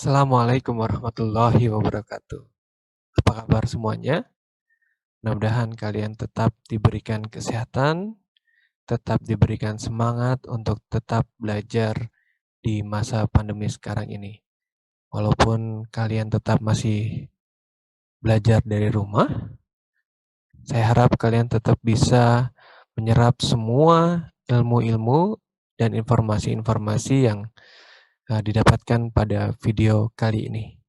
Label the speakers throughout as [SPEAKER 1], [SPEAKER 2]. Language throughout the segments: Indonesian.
[SPEAKER 1] Assalamualaikum warahmatullahi wabarakatuh. Apa kabar semuanya? Mudah-mudahan kalian tetap diberikan kesehatan, tetap diberikan semangat untuk tetap belajar di masa pandemi sekarang ini. Walaupun kalian tetap masih belajar dari rumah, saya harap kalian tetap bisa menyerap semua ilmu-ilmu dan informasi-informasi yang didapatkan pada video kali ini.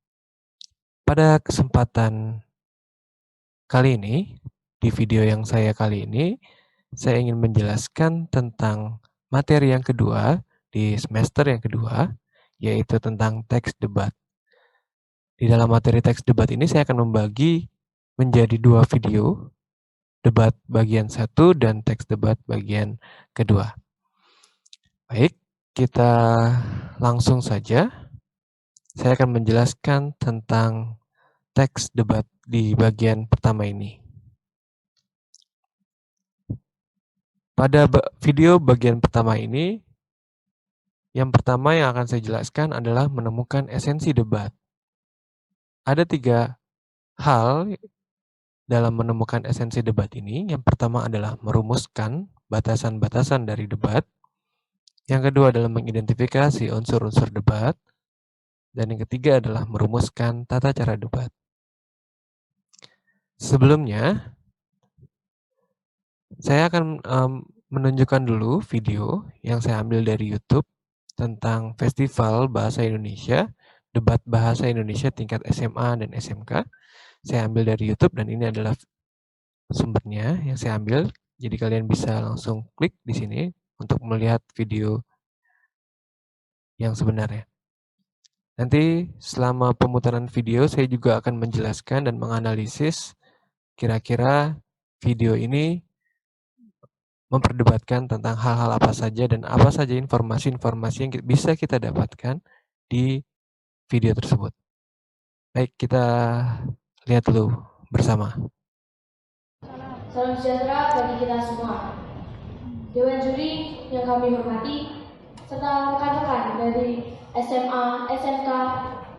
[SPEAKER 1] Pada kesempatan kali ini, di video yang saya kali ini, saya ingin menjelaskan tentang materi yang kedua di semester yang kedua, yaitu tentang teks debat. Di dalam materi teks debat ini saya akan membagi menjadi dua video, debat bagian 1 dan teks debat bagian kedua. Baik, kita langsung saja. Saya akan menjelaskan tentang teks debat di bagian pertama ini. Pada video bagian pertama ini, yang pertama yang akan saya jelaskan adalah menemukan esensi debat. Ada 3 hal dalam menemukan esensi debat ini. Yang pertama adalah merumuskan batasan-batasan dari debat. Yang kedua adalah mengidentifikasi unsur-unsur debat. Dan yang ketiga adalah merumuskan tata cara debat. Sebelumnya, saya akan menunjukkan dulu video yang saya ambil dari YouTube tentang Festival Bahasa Indonesia, debat bahasa Indonesia tingkat SMA dan SMK. Saya ambil dari YouTube dan ini adalah sumbernya yang saya ambil. Jadi kalian bisa langsung klik di sini untuk melihat video yang sebenarnya. Nanti selama pemutaran video saya juga akan menjelaskan dan menganalisis kira-kira video ini memperdebatkan tentang hal-hal apa saja dan apa saja informasi-informasi yang bisa kita dapatkan di video tersebut. Baik, kita lihat dulu bersama.
[SPEAKER 2] Salam sejahtera bagi kita semua. Dewan juri yang kami hormati, serta rekan-rekan dari SMA, SMK,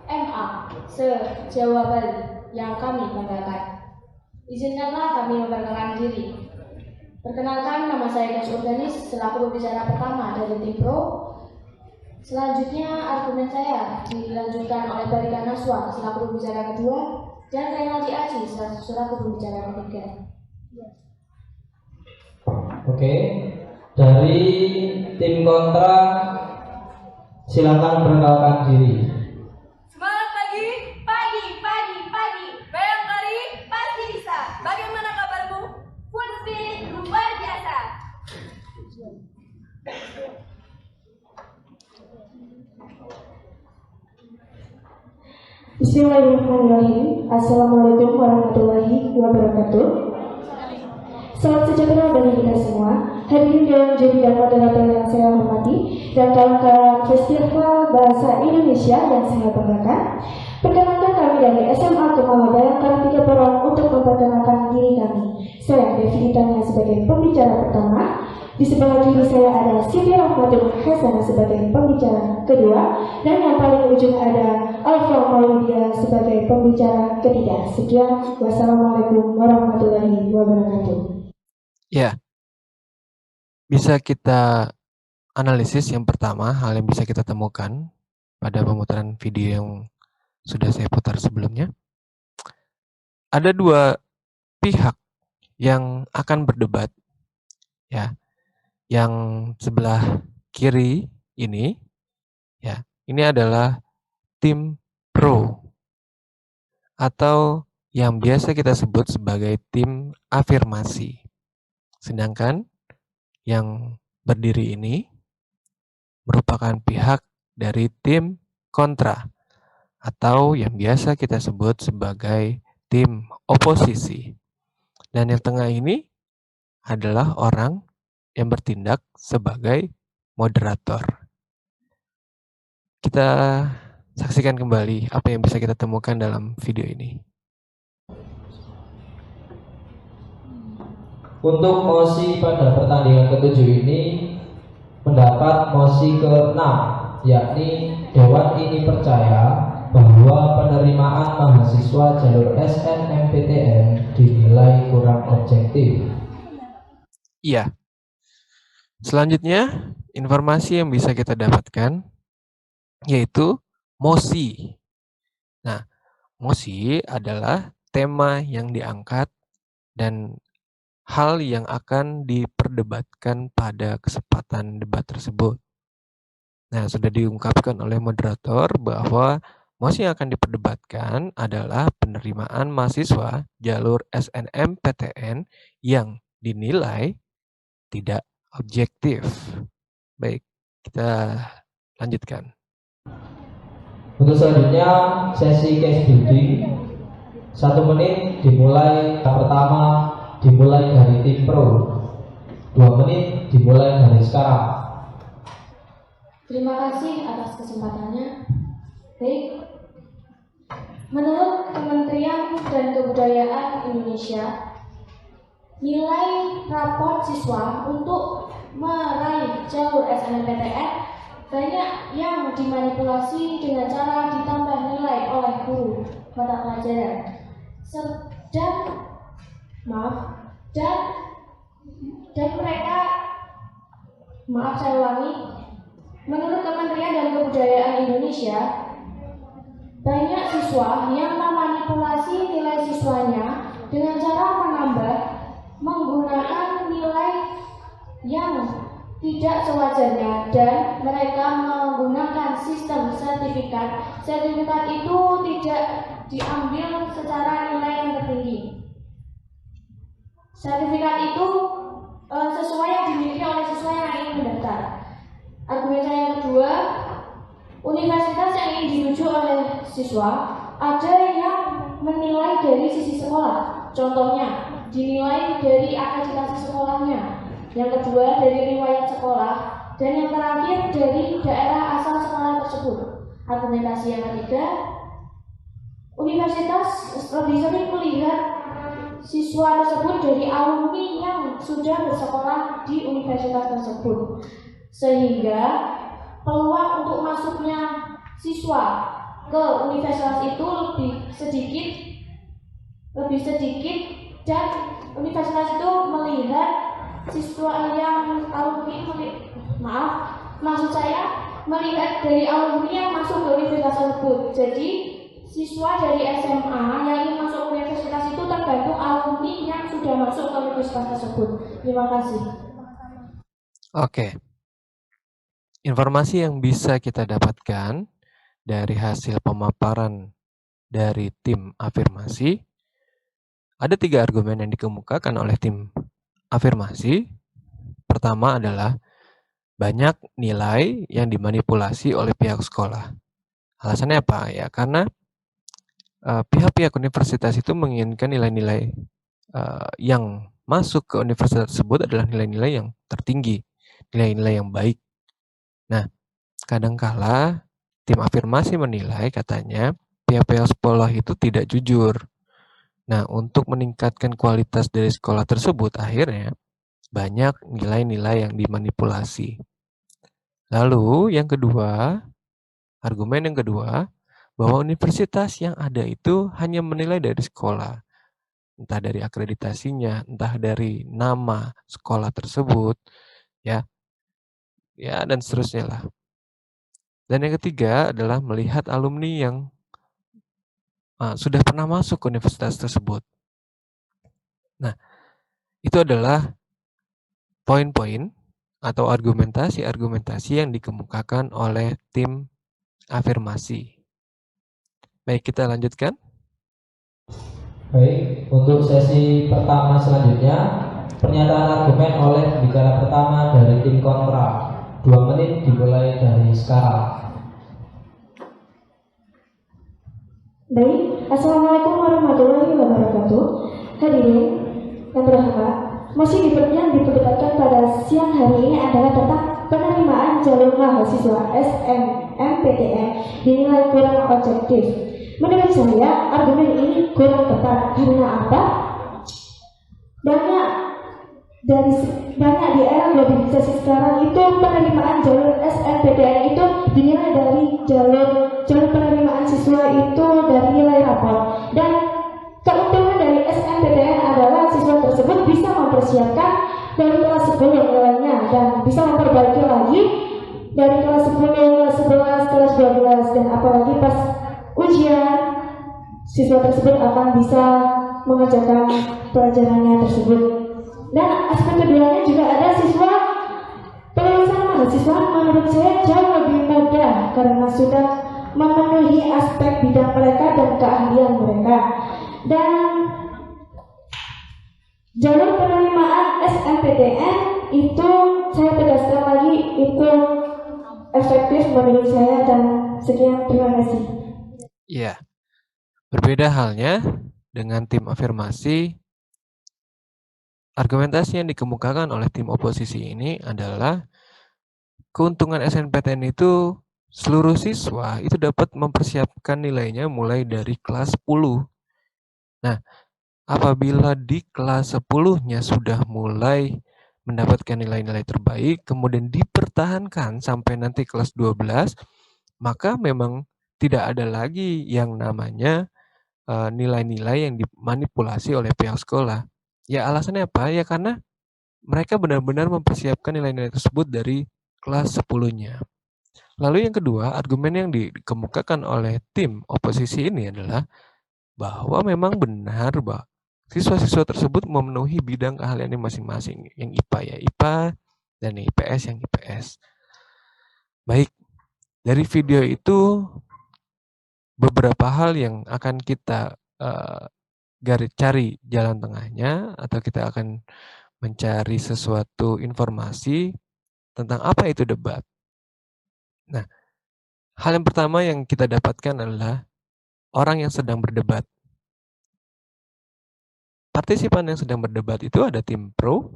[SPEAKER 2] MA, se-Jawa Bali yang kami banggakan. Izinkanlah kami memperkenalkan diri. Perkenalkan, nama saya Das Organis selaku pembicara pertama dari tim Pro. Selanjutnya argumen saya dilanjutkan oleh Barika Naswa selaku pembicara kedua dan Renaldi Aji selaku pembicara ketiga.
[SPEAKER 3] Oke, dari tim kontra silakan perkenalkan diri.
[SPEAKER 4] Semangat pagi, Bayangkari pasti bisa. Bagaimana kabarmu? Full spirit luar biasa.
[SPEAKER 2] Bismillahirrahmanirrahim. Assalamualaikum warahmatullahi wabarakatuh. Salam sejahtera bagi kita semua. Hadirin dewan juri dan moderator yang saya hormati dan kawan-kawan Festival Bahasa Indonesia yang saya banggakan. Perkenalkan kami dari SMA Kumaha Bayangkara 3 Porong untuk memperkenalkan diri kami. Saya Devi Ditanya sebagai pembicara pertama. Di sebelah kiri saya ada Siti Rahmatul Hasan sebagai pembicara kedua dan yang paling ujung ada Alfa Maulidia sebagai pembicara ketiga. Sekian, wassalamualaikum warahmatullahi wabarakatuh.
[SPEAKER 1] Ya, bisa kita analisis yang pertama, hal yang bisa kita temukan pada pemutaran video yang sudah saya putar sebelumnya. Ada 2 pihak yang akan berdebat, ya. Yang sebelah kiri ini, ya, ini adalah tim pro atau yang biasa kita sebut sebagai tim afirmasi. Sedangkan yang berdiri ini merupakan pihak dari tim kontra atau yang biasa kita sebut sebagai tim oposisi. Dan yang tengah ini adalah orang yang bertindak sebagai moderator. Kita saksikan kembali apa yang bisa kita temukan dalam video ini.
[SPEAKER 3] Untuk mosi pada pertandingan ke-7 ini mendapat mosi ke-6, yakni Dewan ini percaya bahwa penerimaan mahasiswa jalur SNMPTN dinilai kurang objektif.
[SPEAKER 1] Iya. Selanjutnya, informasi yang bisa kita dapatkan yaitu mosi. Nah, mosi adalah tema yang diangkat dan hal yang akan diperdebatkan pada kesempatan debat tersebut. Nah, sudah diungkapkan oleh moderator bahwa mosi yang akan diperdebatkan adalah penerimaan mahasiswa jalur SNMPTN yang dinilai tidak objektif. Baik, kita lanjutkan.
[SPEAKER 3] Untuk selanjutnya sesi case building 1 menit dimulai. Pertama dimulai dari tim pro, 2 menit dimulai dari sekarang.
[SPEAKER 2] Terima kasih atas kesempatannya. Baik, menurut Kementerian dan Kebudayaan Indonesia, nilai raport siswa untuk meraih jalur SNMPTN banyak yang dimanipulasi dengan cara ditambah nilai oleh guru mata pelajaran. Dan mereka, saya ulangi, menurut Kementerian dan Kebudayaan Indonesia, banyak siswa yang memanipulasi nilai siswanya dengan cara menggunakan nilai yang tidak sewajarnya, dan mereka menggunakan sistem sertifikat. Sertifikat itu tidak diambil secara nilai yang tertinggi. Sertifikat itu sesuai yang dimiliki oleh siswa yang ingin mendaftar. Argumen saya yang kedua, universitas yang ingin dituju oleh siswa ada yang menilai dari sisi sekolah. Contohnya, dinilai dari akreditasi sekolahnya. Yang kedua, dari riwayat sekolah. Dan yang terakhir, dari daerah asal sekolah tersebut. Argumentasi yang ketiga, universitas lebih sering melihat siswa tersebut dari alumni yang sudah bersekolah di universitas tersebut, sehingga peluang untuk masuknya siswa ke universitas itu lebih sedikit, dan universitas itu melihat siswa yang melihat dari alumni yang masuk ke universitas tersebut. Jadi siswa dari SMA yang ingin masuk ke universitas itu tergantung alumni yang sudah masuk ke universitas tersebut. Terima kasih.
[SPEAKER 1] Oke. Informasi yang bisa kita dapatkan dari hasil pemaparan dari tim afirmasi, ada 3 argumen yang dikemukakan oleh tim afirmasi. Pertama adalah banyak nilai yang dimanipulasi oleh pihak sekolah. Alasannya apa? Ya, karena pihak-pihak universitas itu menginginkan nilai-nilai yang masuk ke universitas tersebut adalah nilai-nilai yang tertinggi, nilai-nilai yang baik. Nah, kadangkala tim afirmasi menilai, katanya, pihak-pihak sekolah itu tidak jujur. Nah, untuk meningkatkan kualitas dari sekolah tersebut, akhirnya banyak nilai-nilai yang dimanipulasi. Lalu, argumen yang kedua, bahwa universitas yang ada itu hanya menilai dari sekolah. Entah dari akreditasinya, entah dari nama sekolah tersebut, ya dan seterusnya lah. Dan yang ketiga adalah melihat alumni yang sudah pernah masuk ke universitas tersebut. Nah, itu adalah poin-poin atau argumentasi-argumentasi yang dikemukakan oleh tim afirmasi. Baik, kita lanjutkan.
[SPEAKER 3] Baik, untuk sesi pertama selanjutnya, pernyataan argumen oleh bicara pertama dari tim kontra. 2 menit dimulai dari sekarang.
[SPEAKER 2] Baik, Assalamualaikum warahmatullahi wabarakatuh. Hadirin yang berbahagia, mosi yang diperdebatkan pada siang hari ini adalah tentang penerimaan jalur mahasiswa SNMPTN dinilai kurang objektif. Menurut saya, argumen ini kurang tepat. Karena apa? Banyak di era globalisasi sekarang itu penerimaan jalur SNMPTN itu dinilai dari jalur penerimaan siswa itu dari nilai rapor, dan keuntungan dari SNMPTN adalah siswa tersebut bisa mempersiapkan dari kelas 10 nilainya dan bisa memperbaiki lagi dari kelas 10, kelas 11, kelas 12, dan apalagi pas ujian siswa tersebut akan bisa mengerjakan pelajarannya tersebut. Dan aspek keduanya juga ada siswa pelulusan mahasiswa menurut saya jauh lebih mudah karena sudah memenuhi aspek bidang mereka dan keahlian mereka. Dan jalur penerimaan SNMPTN itu saya tegaskan lagi itu efektif menurut saya, dan sekian, terima kasih.
[SPEAKER 1] Ya, berbeda halnya dengan tim afirmasi. Argumentasi yang dikemukakan oleh tim oposisi ini adalah keuntungan SNMPTN itu seluruh siswa itu dapat mempersiapkan nilainya mulai dari kelas 10. Nah, apabila di kelas 10-nya sudah mulai mendapatkan nilai-nilai terbaik, kemudian dipertahankan sampai nanti kelas 12, maka memang tidak ada lagi yang namanya nilai-nilai yang dimanipulasi oleh pihak sekolah. Ya, alasannya apa? Ya karena mereka benar-benar mempersiapkan nilai-nilai tersebut dari kelas 10-nya. Lalu yang kedua, argumen yang dikemukakan oleh tim oposisi ini adalah bahwa memang benar bahwa siswa-siswa tersebut memenuhi bidang keahliannya masing-masing. Yang IPA ya IPA, dan yang IPS yang IPS. Baik, dari video itu beberapa hal yang akan kita cari jalan tengahnya, atau kita akan mencari sesuatu informasi tentang apa itu debat. Nah, hal yang pertama yang kita dapatkan adalah orang yang sedang berdebat. Partisipan yang sedang berdebat itu ada tim pro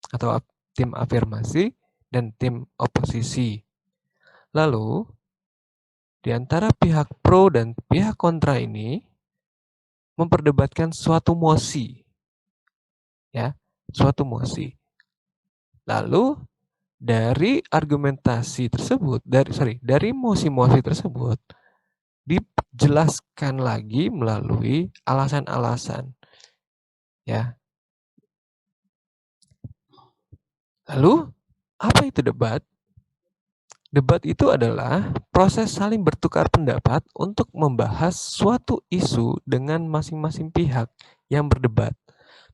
[SPEAKER 1] atau tim afirmasi dan tim oposisi. Lalu, di antara pihak pro dan pihak kontra ini memperdebatkan suatu mosi. Ya, suatu mosi. Lalu dari argumentasi tersebut, dari mosi-mosi tersebut dijelaskan lagi melalui alasan-alasan. Ya. Lalu apa itu debat? Debat itu adalah proses saling bertukar pendapat untuk membahas suatu isu dengan masing-masing pihak yang berdebat,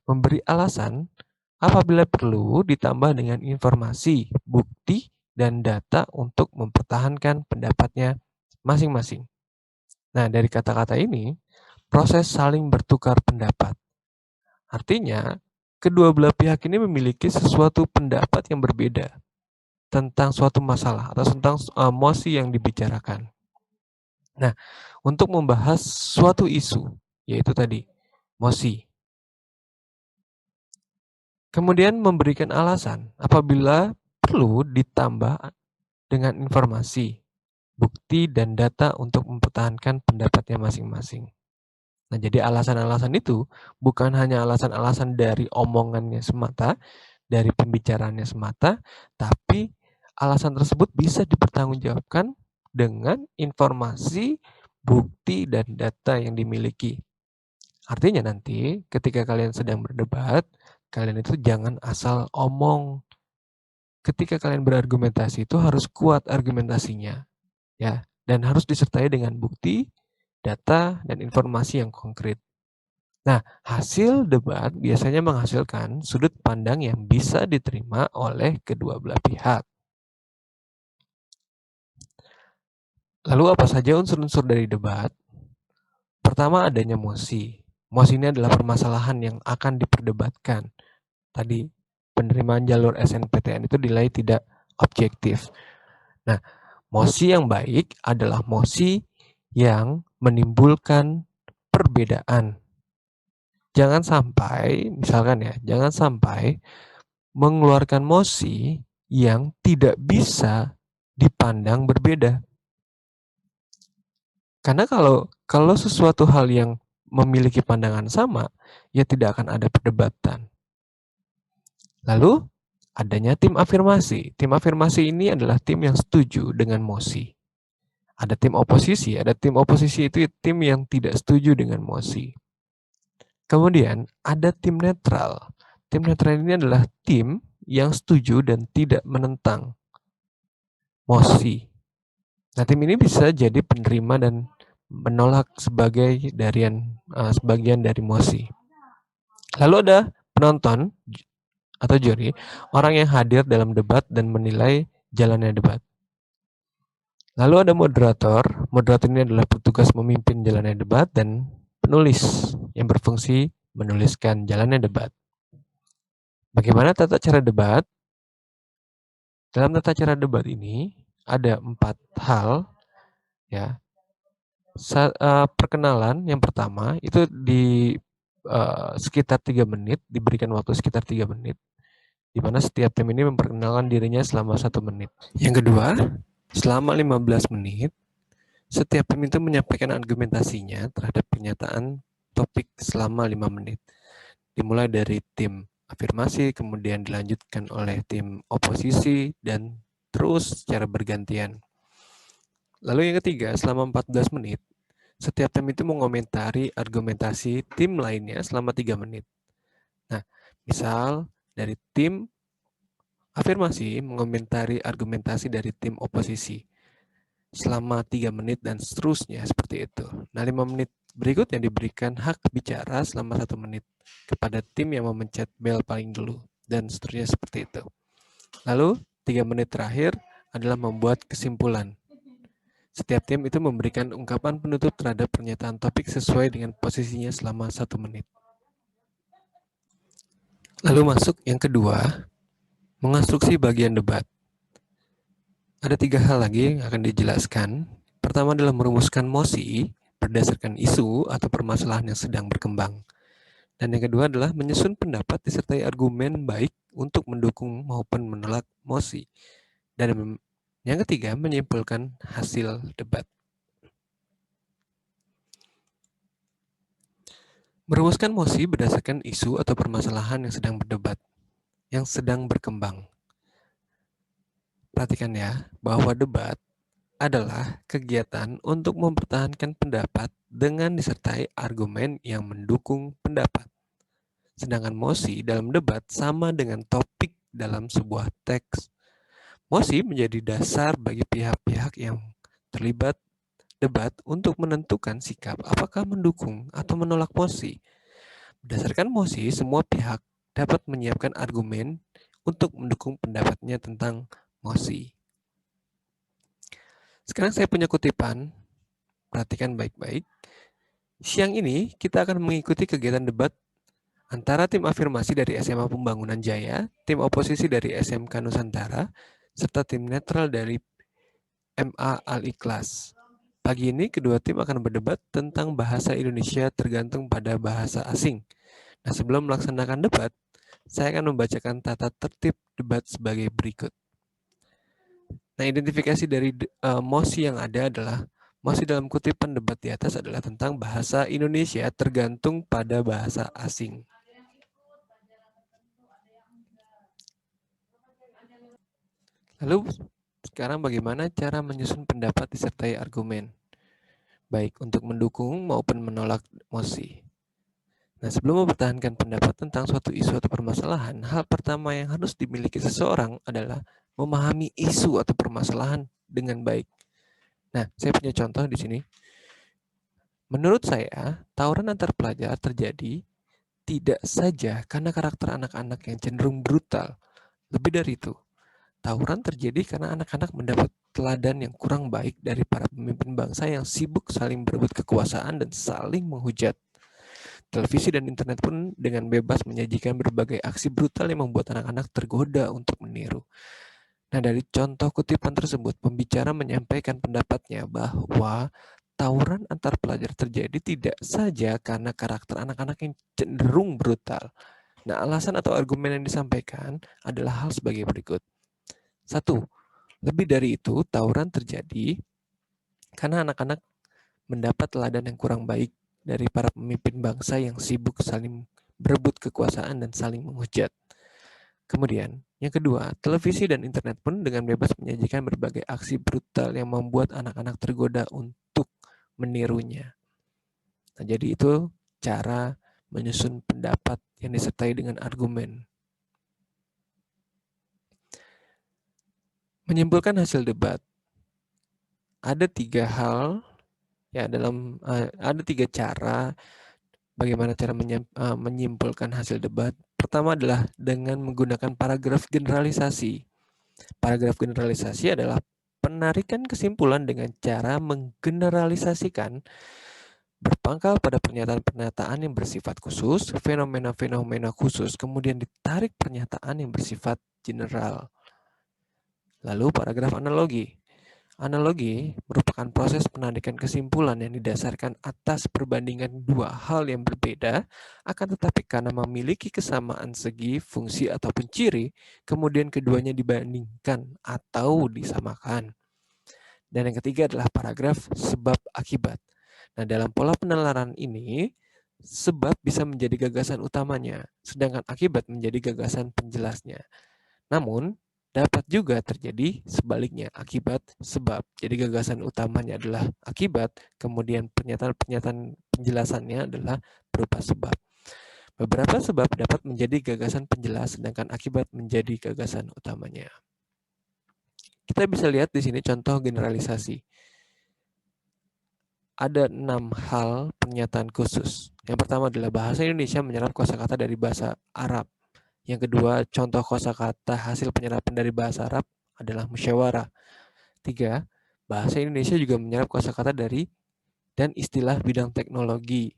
[SPEAKER 1] memberi alasan apabila perlu ditambah dengan informasi, bukti, dan data untuk mempertahankan pendapatnya masing-masing. Nah, dari kata-kata ini, proses saling bertukar pendapat. Artinya, kedua belah pihak ini memiliki sesuatu pendapat yang berbeda tentang suatu masalah atau tentang mosi yang dibicarakan. Nah, untuk membahas suatu isu, yaitu tadi, mosi. Kemudian memberikan alasan apabila perlu ditambah dengan informasi, bukti, dan data untuk mempertahankan pendapatnya masing-masing. Nah, jadi alasan-alasan itu bukan hanya alasan-alasan dari omongannya semata, dari pembicaraannya semata, tapi alasan tersebut bisa dipertanggungjawabkan dengan informasi, bukti, dan data yang dimiliki. Artinya nanti ketika kalian sedang berdebat, kalian itu jangan asal omong. Ketika kalian berargumentasi itu harus kuat argumentasinya, ya, dan harus disertai dengan bukti, data, dan informasi yang konkret. Nah, hasil debat biasanya menghasilkan sudut pandang yang bisa diterima oleh kedua belah pihak. Lalu apa saja unsur-unsur dari debat? Pertama, adanya mosi. Mosi ini adalah permasalahan yang akan diperdebatkan. Tadi, penerimaan jalur SNMPTN itu dinilai tidak objektif. Nah, mosi yang baik adalah mosi yang menimbulkan perbedaan. Jangan sampai, misalkan ya, jangan sampai mengeluarkan mosi yang tidak bisa dipandang berbeda. Karena kalau sesuatu hal yang memiliki pandangan sama, ya tidak akan ada perdebatan. Lalu, adanya tim afirmasi. Tim afirmasi ini adalah tim yang setuju dengan mosi. Ada tim oposisi itu tim yang tidak setuju dengan mosi. Kemudian ada tim netral. Tim netral ini adalah tim yang setuju dan tidak menentang mosi. Nah, tim ini bisa jadi penerima dan menolak sebagian dari mosi. Lalu ada penonton atau juri, orang yang hadir dalam debat dan menilai jalannya debat. Lalu ada moderator. Moderator ini adalah petugas memimpin jalannya debat dan penulis yang berfungsi menuliskan jalannya debat. Bagaimana tata cara debat? Dalam tata cara debat ini ada 4 hal, ya. Perkenalan yang pertama itu di sekitar 3 menit, diberikan waktu sekitar 3 menit, di mana setiap tim ini memperkenalkan dirinya selama 1 menit. Yang kedua, selama 15 menit, setiap tim itu menyampaikan argumentasinya terhadap pernyataan topik selama 5 menit. Dimulai dari tim afirmasi, kemudian dilanjutkan oleh tim oposisi, dan terus secara bergantian. Lalu yang ketiga, selama 14 menit, setiap tim itu mengomentari argumentasi tim lainnya selama 3 menit. Nah, misal dari tim afirmasi mengomentari argumentasi dari tim oposisi selama 3 menit dan seterusnya seperti itu. Nah, 5 menit berikutnya diberikan hak bicara selama 1 menit kepada tim yang memencet bel paling dulu dan seterusnya seperti itu. Lalu 3 menit terakhir adalah membuat kesimpulan. Setiap tim itu memberikan ungkapan penutup terhadap pernyataan topik sesuai dengan posisinya selama 1 menit. Lalu masuk yang kedua, menginstruksi bagian debat. Ada 3 hal lagi yang akan dijelaskan. Pertama adalah merumuskan mosi berdasarkan isu atau permasalahan yang sedang berkembang. Dan yang kedua adalah menyusun pendapat disertai argumen baik untuk mendukung maupun menolak mosi. Dan yang ketiga, menyimpulkan hasil debat. Merumuskan mosi berdasarkan isu atau permasalahan yang sedang berdebat, yang sedang berkembang. Perhatikan ya, bahwa debat adalah kegiatan untuk mempertahankan pendapat dengan disertai argumen yang mendukung pendapat. Sedangkan mosi dalam debat sama dengan topik dalam sebuah teks. Mosi menjadi dasar bagi pihak-pihak yang terlibat debat untuk menentukan sikap apakah mendukung atau menolak mosi. Berdasarkan mosi, semua pihak dapat menyiapkan argumen untuk mendukung pendapatnya tentang mosi. Sekarang saya punya kutipan, perhatikan baik-baik. Siang ini kita akan mengikuti kegiatan debat antara tim afirmasi dari SMA Pembangunan Jaya, tim oposisi dari SMK Nusantara, serta tim netral dari MA Al-Ikhlas. Pagi ini kedua tim akan berdebat tentang bahasa Indonesia tergantung pada bahasa asing. Nah, sebelum melaksanakan debat, saya akan membacakan tata tertib debat sebagai berikut. Nah, identifikasi dari mosi yang ada adalah mosi dalam kutipan debat di atas adalah tentang bahasa Indonesia tergantung pada bahasa asing. Lalu, sekarang bagaimana cara menyusun pendapat disertai argumen, baik untuk mendukung maupun menolak mosi. Nah, sebelum mempertahankan pendapat tentang suatu isu atau permasalahan, hal pertama yang harus dimiliki seseorang adalah memahami isu atau permasalahan dengan baik. Nah, saya punya contoh di sini. Menurut saya, tawuran antar pelajar terjadi tidak saja karena karakter anak-anak yang cenderung brutal. Lebih dari itu, tawuran terjadi karena anak-anak mendapat teladan yang kurang baik dari para pemimpin bangsa yang sibuk saling berebut kekuasaan dan saling menghujat. Televisi dan internet pun dengan bebas menyajikan berbagai aksi brutal yang membuat anak-anak tergoda untuk meniru. Nah, dari contoh kutipan tersebut, pembicara menyampaikan pendapatnya bahwa tawuran antar pelajar terjadi tidak saja karena karakter anak-anak yang cenderung brutal. Nah, alasan atau argumen yang disampaikan adalah hal sebagai berikut. 1. Lebih dari itu, tawuran terjadi karena anak-anak mendapat teladan yang kurang baik dari para pemimpin bangsa yang sibuk saling berebut kekuasaan dan saling menghujat. Kemudian, yang kedua, televisi dan internet pun dengan bebas menyajikan berbagai aksi brutal yang membuat anak-anak tergoda untuk menirunya. Nah, jadi itu cara menyusun pendapat yang disertai dengan argumen. Menyimpulkan hasil debat. Ada 3 hal ya ada 3 cara bagaimana cara menyimpulkan hasil debat. Pertama adalah dengan menggunakan paragraf generalisasi. Paragraf generalisasi adalah penarikan kesimpulan dengan cara menggeneralisasikan berpangkal pada pernyataan-pernyataan yang bersifat khusus, fenomena-fenomena khusus, kemudian ditarik pernyataan yang bersifat general. Lalu paragraf analogi. Analogi merupakan proses penarikan kesimpulan yang didasarkan atas perbandingan dua hal yang berbeda, akan tetapi karena memiliki kesamaan segi, fungsi, ataupun ciri, kemudian keduanya dibandingkan atau disamakan. Dan yang ketiga adalah paragraf sebab akibat. Nah, dalam pola penalaran ini, sebab bisa menjadi gagasan utamanya, sedangkan akibat menjadi gagasan penjelasnya. Namun, dapat juga terjadi sebaliknya, akibat sebab. Jadi gagasan utamanya adalah akibat, kemudian pernyataan-pernyataan penjelasannya adalah berupa sebab. Beberapa sebab dapat menjadi gagasan penjelas, sedangkan akibat menjadi gagasan utamanya. Kita bisa lihat di sini contoh generalisasi. Ada 6 hal pernyataan khusus. Yang pertama adalah bahasa Indonesia menyerap kosakata dari bahasa Arab. Yang kedua, contoh kosakata hasil penyerapan dari bahasa Arab adalah musyawarah. 3, bahasa Indonesia juga menyerap kosakata dari dan istilah bidang teknologi.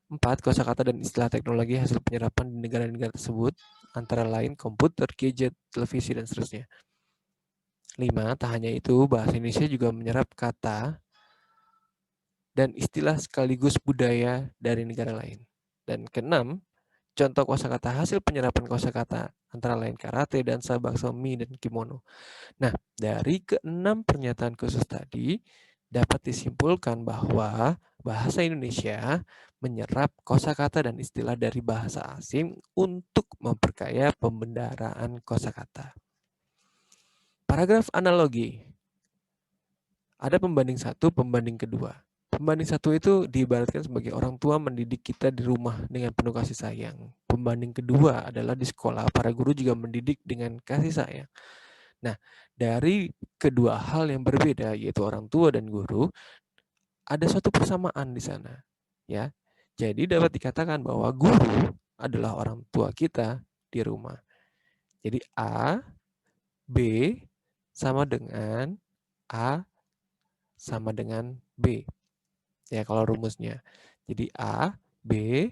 [SPEAKER 1] 4, kosakata dan istilah teknologi hasil penyerapan di negara-negara tersebut, antara lain komputer, gadget, televisi, dan seterusnya. 5, tak hanya itu, bahasa Indonesia juga menyerap kata dan istilah sekaligus budaya dari negara lain. Dan keenam, contoh kosakata hasil penyerapan kosakata antara lain karate, dansa, baksomi, dan kimono. Nah, dari keenam pernyataan khusus tadi dapat disimpulkan bahwa bahasa Indonesia menyerap kosakata dan istilah dari bahasa asing untuk memperkaya pembendaraan kosakata. Paragraf analogi. Ada pembanding 1, pembanding kedua. Pembanding 1 itu diibaratkan sebagai orang tua mendidik kita di rumah dengan penuh kasih sayang. Pembanding kedua adalah di sekolah, para guru juga mendidik dengan kasih sayang. Nah, dari kedua hal yang berbeda, yaitu orang tua dan guru, ada suatu persamaan di sana. Ya, jadi dapat dikatakan bahwa guru adalah orang tua kita di rumah. Jadi A, B sama dengan A sama dengan B. Ya, kalau rumusnya. Jadi A, B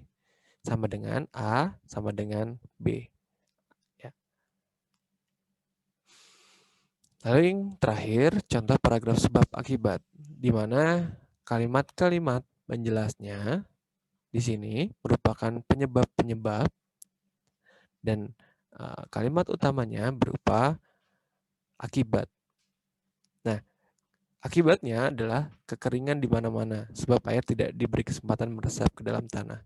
[SPEAKER 1] sama dengan A sama dengan B. Ya. Lalu yang terakhir, contoh paragraf sebab akibat, di mana kalimat-kalimat penjelasnya di sini merupakan penyebab-penyebab dan kalimat utamanya berupa akibat. Nah, akibatnya adalah kekeringan di mana-mana sebab air tidak diberi kesempatan meresap ke dalam tanah.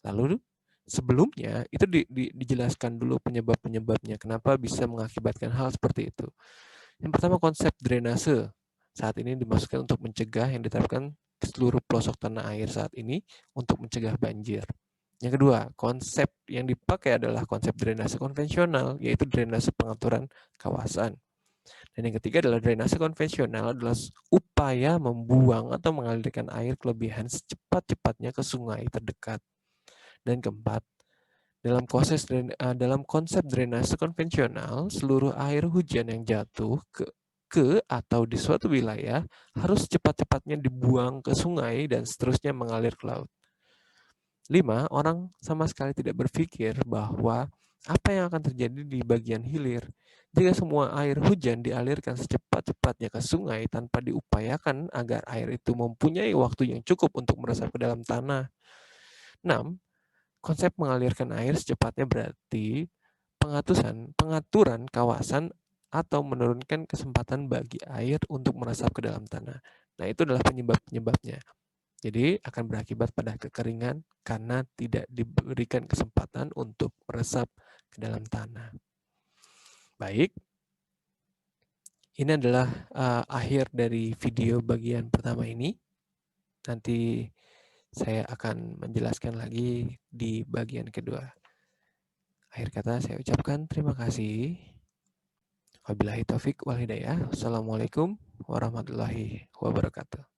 [SPEAKER 1] Lalu sebelumnya itu dijelaskan dulu penyebab-penyebabnya, kenapa bisa mengakibatkan hal seperti itu. Yang pertama, konsep drainase saat ini dimaksudkan untuk mencegah yang diterapkan ke seluruh pelosok tanah air saat ini untuk mencegah banjir. Yang kedua, konsep yang dipakai adalah konsep drainase konvensional, yaitu drainase pengaturan kawasan. Dan yang ketiga adalah drainase konvensional adalah upaya membuang atau mengalirkan air kelebihan secepat-cepatnya ke sungai terdekat. Dan keempat, dalam konsep drainase konvensional, seluruh air hujan yang jatuh ke atau di suatu wilayah harus cepat-cepatnya dibuang ke sungai dan seterusnya mengalir ke laut. 5, orang sama sekali tidak berpikir bahwa Apa yang akan terjadi di bagian hilir? Jika semua air hujan dialirkan secepat-cepatnya ke sungai tanpa diupayakan agar air itu mempunyai waktu yang cukup untuk meresap ke dalam tanah. 6. Konsep mengalirkan air secepatnya berarti pengaturan kawasan atau menurunkan kesempatan bagi air untuk meresap ke dalam tanah. Nah, itu adalah penyebab-penyebabnya. Jadi akan berakibat pada kekeringan karena tidak diberikan kesempatan untuk meresap ke dalam tanah. Baik, ini adalah akhir dari video bagian pertama ini. Nanti saya akan menjelaskan lagi di bagian kedua. Akhir kata saya ucapkan terima kasih. Wabillahi taufik wal hidayah. Wassalamualaikum warahmatullahi wabarakatuh.